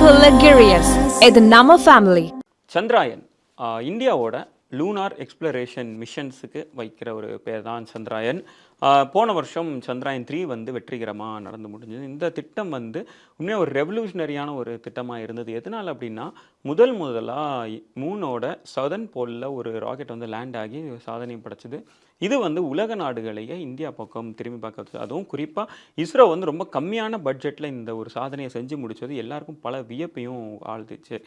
Luxurious. இது நம்ம family. Chandrayaan இந்தியாவோட லூனார் எக்ஸ்ப்ளரேஷன் மிஷன்ஸுக்கு வைக்கிற ஒரு பேர் தான் சந்திராயன். போன வருஷம் சந்திராயன் 3 வந்து வெற்றிகரமாக நடந்து முடிஞ்சது. இந்த திட்டம் வந்து உண்மையாக ஒரு ரெவல்யூஷனரியான ஒரு திட்டமாக இருந்தது. எதனால் அப்படின்னா முதலாக மூனோட சதர்ன் போலில் ஒரு ராக்கெட் வந்து லேண்ட் ஆகி சாதனை படைச்சது. இது வந்து உலக நாடுகளையே இந்தியா பக்கம் திரும்பி பார்க்க, அதுவும் குறிப்பாக இஸ்ரோ வந்து ரொம்ப கம்மியான பட்ஜெட்டில் இந்த ஒரு சாதனையை செஞ்சு முடித்தது எல்லாருக்கும் பல வியப்பையும் ஆழ்ந்துச்சு.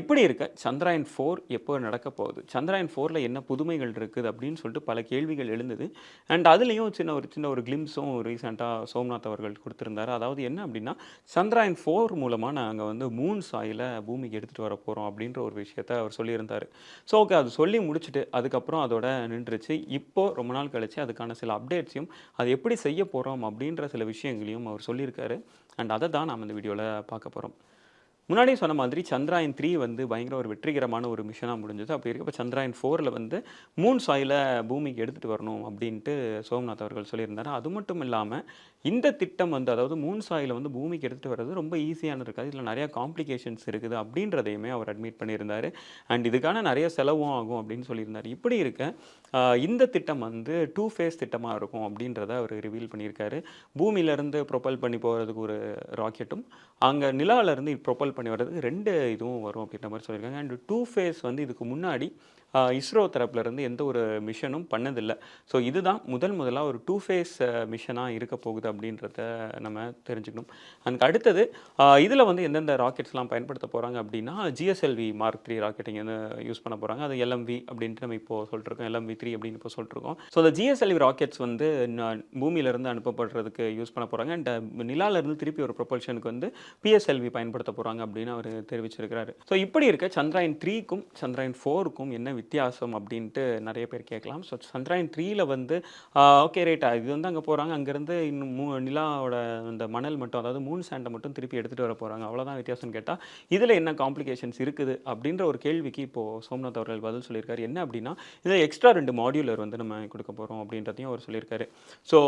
இப்படி இருக்க சந்திராயன் 4 எப்போ நடக்க போகுது, சந்திராயன் 4ல் என்ன புதுமைகள் இருக்குது அப்படின்னு சொல்லிட்டு பல கேள்விகள் எழுந்தது. அண்ட் அதுலேயும் சின்ன ஒரு கிளிம்ஸும் ரீசெண்டாக சோம்நாத் அவர்கள் கொடுத்துருந்தாரு. அதாவது என்ன அப்படின்னா சந்திராயன் 4 மூலமாக நாங்கள் வந்து மூன் சாயில் பூமிக்கு எடுத்துகிட்டு வர போகிறோம் அப்படின்ற ஒரு விஷயத்த அவர் சொல்லியிருந்தார். ஸோ ஓகே, அது சொல்லி முடிச்சுட்டு அதுக்கப்புறம் அதோட நின்றுச்சு. இப்போது ரொம்ப நாள் கழிச்சு அதுக்கான சில அப்டேட்ஸையும் அது எப்படி செய்ய போகிறோம் அப்படின்ற சில விஷயங்களையும் அவர் சொல்லியிருக்காரு. அண்ட் அதை தான் நாம் இந்த வீடியோவில் பார்க்க போகிறோம். முன்னாடியே சொன்ன மாதிரி சந்திராயன் 3 வந்து பயங்கர ஒரு வெற்றிகரமான ஒரு மிஷனாக முடிஞ்சது. அப்படி இருக்கப்போ சந்திராயன் 4ல் வந்து மூன் சாயில் பூமிக்கு எடுத்துகிட்டு வரணும் அப்படின்ட்டு சோம்நாத் அவர்கள் சொல்லியிருந்தார். அது மட்டும் இல்லாமல் இந்த திட்டம் வந்து, அதாவது மூன் சாயில் வந்து பூமிக்கு எடுத்துகிட்டு வர்றது ரொம்ப ஈஸியானது இருக்காது, இதில் நிறையா காம்ப்ளிகேஷன்ஸ் இருக்குது அப்படின்றதையுமே அவர் அட்மிட் பண்ணியிருந்தார். அண்ட் இதுக்கான நிறைய செலவும் ஆகும் அப்படின்னு சொல்லியிருந்தார். இப்படி இருக்க இந்த திட்டம் வந்து 2 ஃபேஸ் திட்டமாக இருக்கும் அப்படின்றத அவர் ரிவீல் பண்ணியிருக்காரு. பூமியிலேருந்து ப்ரொப்பல் பண்ணி போகிறதுக்கு ஒரு ராக்கெட்டும், அங்கே நிலாவிலேருந்து ப்ரொப்பல் பண்ணி வர்றதுக்கு 2 இதுவும் வரும் அப்படின்ற மாதிரி சொல்லியிருக்காங்க. அண்ட் 2 ஃபேஸ் வந்து இதுக்கு முன்னாடி இஸ்ரோ தரப்புலேருந்து எந்த ஒரு மிஷனும் பண்ணதில்லை. ஸோ இதுதான் முதலாக ஒரு 2 ஃபேஸ் மிஷனாக இருக்க போகுது அப்படின்றத நம்ம தெரிஞ்சுக்கணும். அதுக்கு அடுத்தது இதில் வந்து எந்தெந்த ராக்கெட்ஸ்லாம் பயன்படுத்த போகிறாங்க அப்படின்னா GSLV Mark 3 ராக்கெட் இங்கே யூஸ் பண்ண போகிறாங்க. அது LMV அப்படின்ட்டு நம்ம இப்போது சொல்லிட்டுருக்கோம், LMV3 அப்படின்னு இப்போ சொல்லிட்டுருக்கோம். ஸோ அந்த GSLV ராக்கெட்ஸ் வந்து பூமியிலேருந்து அனுப்பப்படுறதுக்கு யூஸ் பண்ண போகிறாங்க. அண்ட் நிலாவிலேருந்து திருப்பி ஒரு ப்ரொபல்ஷனுக்கு வந்து PSLV பயன்படுத்த போகிறாங்க அப்படின்னு அவர் தெரிவிச்சிருக்கிறாரு. ஸோ இப்படி இருக்க சந்திராயன் 3க்கும் சந்திராயன் 4க்கும் என்ன வித்தியாசம் அப்படின்ட்டு நிறைய பேர் கேட்கலாம். ஸோ சந்திராயன் 3ல் வந்து ஓகே ரைட்டா, இது வந்து அங்கே போகிறாங்க, அங்கேருந்து இன்னும் நிலாவோட அந்த மணல் மட்டும், அதாவது மூன் சாண்டை மட்டும் திருப்பி எடுத்துகிட்டு வர போகிறாங்க, அவ்வளோதான் வித்தியாசம்னு கேட்டால் இதில் என்ன காம்ப்ளிகேஷன்ஸ் இருக்குது அப்படின்ற ஒரு கேள்விக்கு இப்போது சோம்நாத் அவர்கள் பதில் சொல்லியிருக்காரு. என்ன அப்படின்னா இதில் எக்ஸ்ட்ரா 2 மாடியூலர் வந்து நம்ம கொடுக்க போகிறோம் அப்படின்றதையும் அவர் சொல்லியிருக்காரு. ஸோ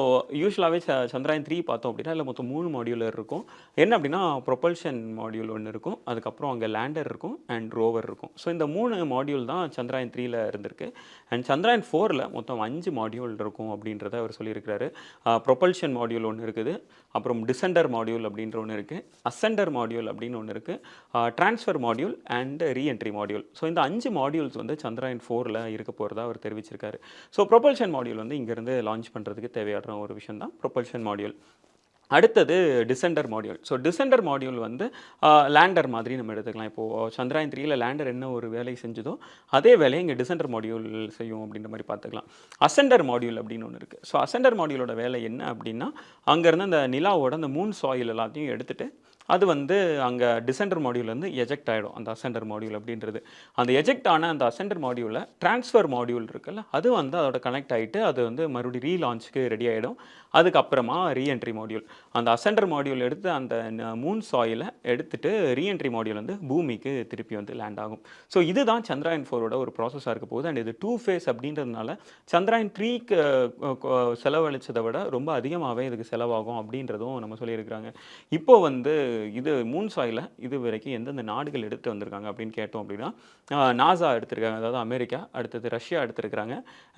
யூஸ்வலாகவே சந்திராயன் 3 பார்த்தோம் அப்படின்னா இல்லை மொத்தம் 3 மாடியூலர் இருக்கும். என்ன அப்படின்னா ப்ரொபல்ஷன் மாடியூல் ஒன்று இருக்கும், அதுக்கப்புறம் அங்கே லேண்டர் இருக்கும் அண்ட் ரோவர் இருக்கும். ஸோ இந்த 3 மாடியூல் தான் சந்திராயன் 3ல் இருந்திருக்கு. அண்ட் சந்திராயன் 4ல் மொத்தம் 5 மாடியூல் இருக்கும் அப்படின்றத அவர் சொல்லியிருக்கிறாரு. ப்ரொபல்ஷன் மாடியூல் ஒன்று இருக்குது, அப்புறம் டிசெண்டர் மாடியூல் அப்படின்ற ஒன்று இருக்குது, அசெண்டர் மாடியூல் அப்படின்னு ஒன்று இருக்குது, transfer module and reentry module. So இந்த 5 மாடியூல்ஸ் வந்து சந்திராயன் 4ல் இருக்க போகிறதா அவர் தெரிவிச்சிருக்காரு. ஸோ ப்ரொபல்ஷன் மாடியூல் வந்து இங்கேருந்து லான்ச் பண்ணுறதுக்கு தேவையான ஒரு விஷயம் தான் ப்ரொபல்ஷன் மாடியூல். அடுத்தது டிசெண்டர் மாடியூல். ஸோ டிசெண்டர் மாடியூல் வந்து லேண்டர் மாதிரி நம்ம எடுத்துக்கலாம். இப்போது சந்திராயன் 3ல் லேண்டர் என்ன ஒரு வேலை செஞ்சதோ அதே வேலையை இங்கே டிசெண்டர் மாடியூல் செய்யும் அப்படின்ற மாதிரி பார்த்துக்கலாம். அசெண்டர் மாடியூல் அப்படின்னு ஒன்று இருக்குது. ஸோ அசெண்டர் மாடியூலோட வேலை என்ன அப்படின்னா அங்கேருந்து அந்த நிலாவோட அந்த மூன் சாயில் எல்லாத்தையும் எடுத்துகிட்டு அது வந்து அங்கே டிசெண்டர் மாடியூல்லேருந்து எஜெக்ட் ஆகிடும். அந்த அசெண்டர் மாடியூல் அப்படின்றது அந்த எஜெக்ட் ஆன அந்த அசெண்டர் மாடியூலில் ட்ரான்ஸ்ஃபர் மாடியூல் இருக்குல்ல, அது வந்து அதோட கனெக்ட் ஆகிட்டு அது வந்து மறுபடியும் ரீலான்ச்சுக்கு ரெடி ஆகிடும். அதுக்கப்புறமா ரீஎன்ட்ரி மாடியூல், அந்த அசெண்டர் மாடியூல் எடுத்து அந்த மூன் சாயிலை எடுத்துகிட்டு ரீஎன்ட்ரி மாடியூல் வந்து பூமிக்கு திருப்பி வந்து லேண்ட் ஆகும். ஸோ இதுதான் சந்திராயன் 4ஓட ஒரு ப்ராசஸாக இருக்க போகுது. அண்ட் இது 2 ஃபேஸ் அப்படின்றதுனால சந்திராயன் 3க்கு செலவழிச்சதை விட ரொம்ப அதிகமாகவே இதுக்கு செலவாகும் அப்படின்றதும் நம்ம சொல்லியிருக்கிறாங்க. இப்போது வந்து இது மூன் சாயில் இது வரைக்கும் எந்தெந்த நாடுகள் எடுத்து வந்திருக்காங்க அப்படின்னு கேட்டோம் அப்படின்னா நாசா எடுத்திருக்காங்க, அதாவது அமெரிக்கா, அடுத்தது ரஷ்யா எடுத்திருக்கிறாங்க,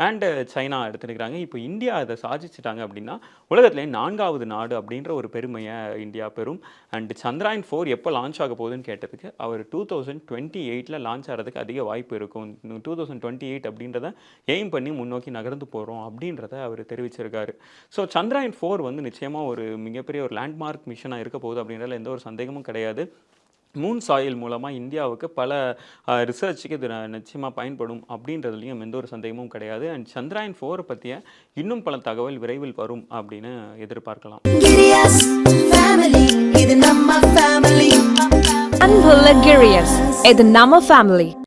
அண்டு சைனா எடுத்திருக்கிறாங்க. இப்போ இந்தியா அதை சாதிச்சிட்டாங்க அப்படின்னா உலகத்திலே 4வது நாடு அப்படின்ற ஒரு பெருமையை இந்தியா பெறும். அண்டு சந்திராயன் 4 எப்போ லான்ச் ஆக போகுதுன்னு கேட்டதுக்கு அவர் 2028ல் லான்ச் ஆகிறதுக்கு அதிக வாய்ப்பு இருக்கும். 2028 அப்படின்றத எய்ம் பண்ணி முன்னோக்கி நகர்ந்து போகிறோம் அப்படின்றத அவர் தெரிவிச்சிருக்காரு. ஸோ சந்திராயன் 4 வந்து நிச்சயமாக ஒரு மிகப்பெரிய ஒரு லேண்ட்மார்க் மிஷனாக இருக்க போகுது அப்படின்றதுல எந்த ஒரு சந்தேகமும் கிடையாது. மூன் சாயில் மூலமாக இந்தியாவுக்கு பல ரிசர்ச்சுக்கு இது நிச்சயமாக பயன்படும் அப்படின்றதுலையும் எந்த ஒரு சந்தேகமும் கிடையாது. அண்ட் சந்திராயன் 4 பற்றிய இன்னும் பல தகவல் விரைவில் வரும் அப்படின்னு எதிர்பார்க்கலாம். Luxurious. இது நம்ம ஃபேமிலி.